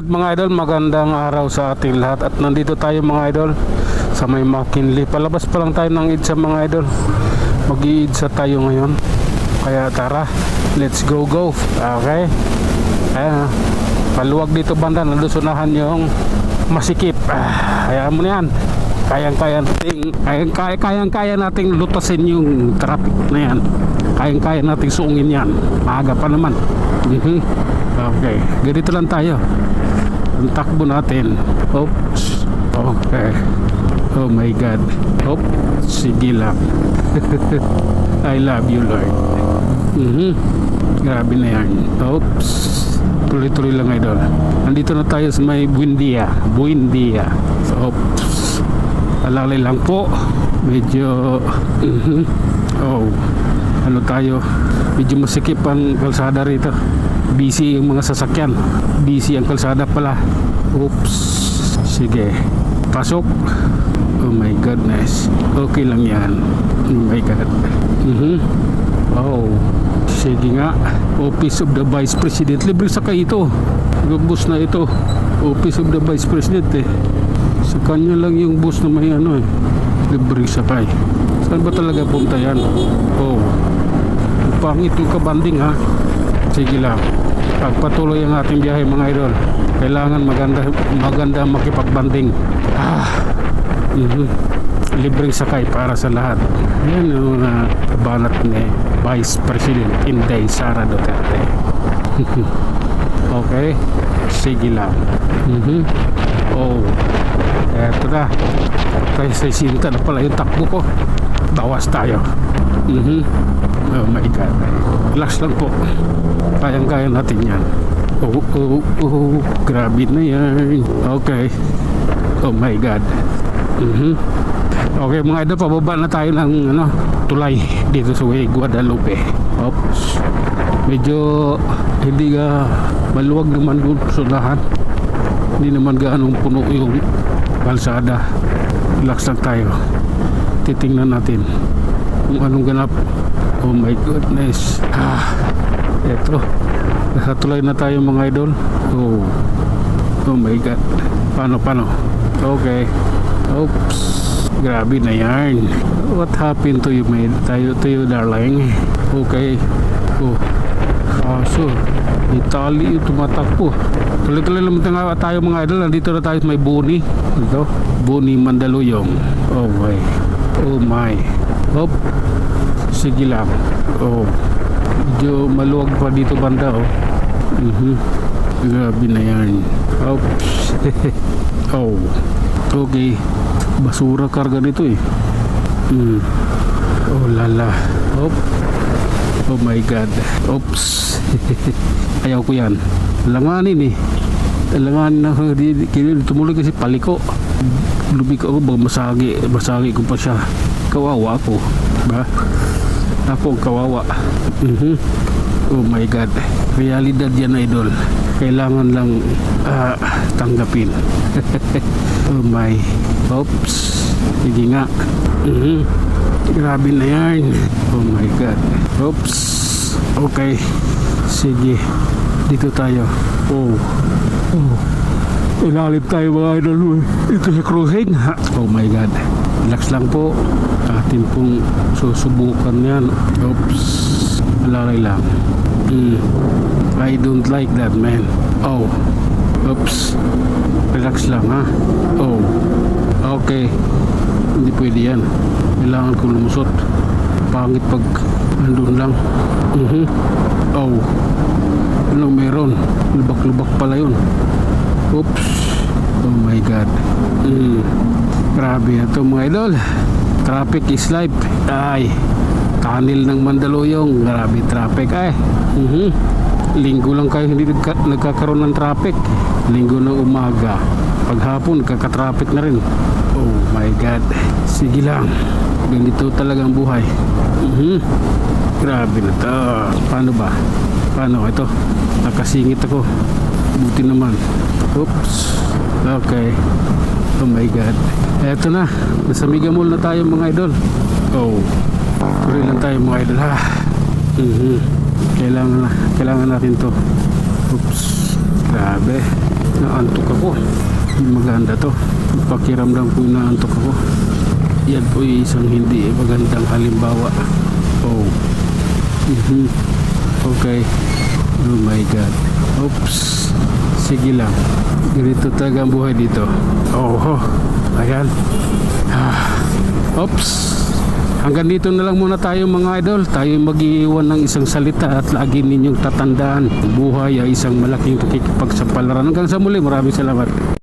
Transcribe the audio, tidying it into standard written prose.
Alright mga idol, magandang araw sa ating lahat. At nandito tayo mga idol sa may McKinley. Palabas pa lang tayo ng EDSA mga idol. Mag-i-EDSA tayo ngayon. Kaya tara, let's go. Okay. Ayan, paluwag dito banda, nalusunahan yung masikip. Hayaan mo na yan. Kayang-kaya nating lutasin yung traffic na yan. Kayang-kaya nating suungin yan. Maaga pa naman. Okay, ganito lang tayo. Ang takbo natin. Oops. Okay. Oh my God. Oops. Sige lang. I love you Lord. Grabe na yan. Oops. Tuloy-tuloy lang idol. Nandito na tayo sa may Buendia. So, oops. Alalay lang po. Medyo oh, ano tayo, medyo masikip ang kalsada rito. Busy yung mga sasakyan. Busy ang kalsada pala. Oops. Sige. Pasok. Oh my goodness. Okay lang yan. Oh my God. Oh. Sige nga. Office of the Vice President. Libre sakay ito. Yung bus na ito. Office of the Vice President eh. Sa kanya lang yung bus na may ano eh. Libre sakay. Saan ba talaga punta yan? Oh. Pangit yung kabanding ha. Sige lang. Pagpatuloy ang ating biyahe mga idol. Kailangan maganda makipagbanding. Libreng sakay para sa lahat. Yan yung banat ni Vice President Inday Sara Duterte. Okay. Sige lang. Oh. Eto na. Tayo sa isinta na pala yung takbo ko. Bawas tayo. Oh my God. Relax lang po. Kayang-kaya natin yan. Oh. Grabe na yan. Okay. Oh my God. Okay mga idol, pababa na tayo ng tulay dito sa way Guadalupe. Oops. Medyo hindi maluwag naman doon sa lahat. Hindi naman gaanong puno yung kalsada. Relax lang tayo. Titingnan natin kung anong ganap. Oh my goodness. Eto. Nakatuloy na tayo mga idol. Oh my God. Paano? Okay. Oops. Grabe na yan. What happened to you, mate? To you, darling? Okay. Oh. So, Italy yung tumatakbo. Tuloy-tuloy lang tayo mga idol. Nandito na tayo may Boni. Ito. Boni Mandaluyong. Oh my. Oh my. Hop. Sige lang. Oh. Medyo maluwag pa dito banda oh. Grabe na yan. Oops. Oh. Okay. Basura karga nito eh. Oh lala. Hop. Oh my God. Oops. Ayaw ko yan. Langanin eh. Langanin na tumuloy kasi paliko. Lumiko ako masagi ko pa siya. Kawawa ako. Ba? Ako kawawa. Oh my God. Realidad yan idol. Kailangan lang tanggapin. Oh my. Oops. Sige nga. Grabe na yan. Oh my God. Oops. Okay. Sige. Dito tayo. Oh. Ilalim tayo mga idol. Ito sa cruising. Oh my God. Relax lang po. Atin pong susubukan yan. Oops. Malalay lang. I don't like that man. Oh. Oops. Relax lang ha. Oh. Okay. Hindi pwede yan. Kailangan kong lumusot. Pangit pag andun lang. Oh. Anong meron? Lubak-lubak pala yun. Oops. Oh my God. Grabe ito mga idol. Traffic is life. Ay. Tunnel ng Mandaluyong. Grabe traffic ay. Linggo lang kayo hindi nagkakaroon ng traffic. Linggo ng umaga. Paghapon nagkaka-traffic na rin. Oh my God. Sige lang. Ganito talagang buhay. Grabe na to. Paano ba? Paano ito? Nakasingit ako. Buti naman. Oops. Okay. Oh my God. Eto na. Nasa Mega Mall na tayo mga idol. Oh. Tuloy lang tayo mga idol ha. Kailangan natin to. Oops. Grabe. Naantok ako. Maganda to. Pakiramdam ko naantok ako. Yan po yung isang hindi magandang halimbawa. Oh. Okay. Oh my God. Oops. Sige lang. Ganito talaga ang buhay dito. Oh. Ayan. Oops. Hanggang dito na lang muna tayo mga idol. Tayo mag-iwan ng isang salita at lagi ninyong tatandaan. Buhay ay isang malaking pakikipagsapalaran. Hanggang sa muli. Maraming salamat.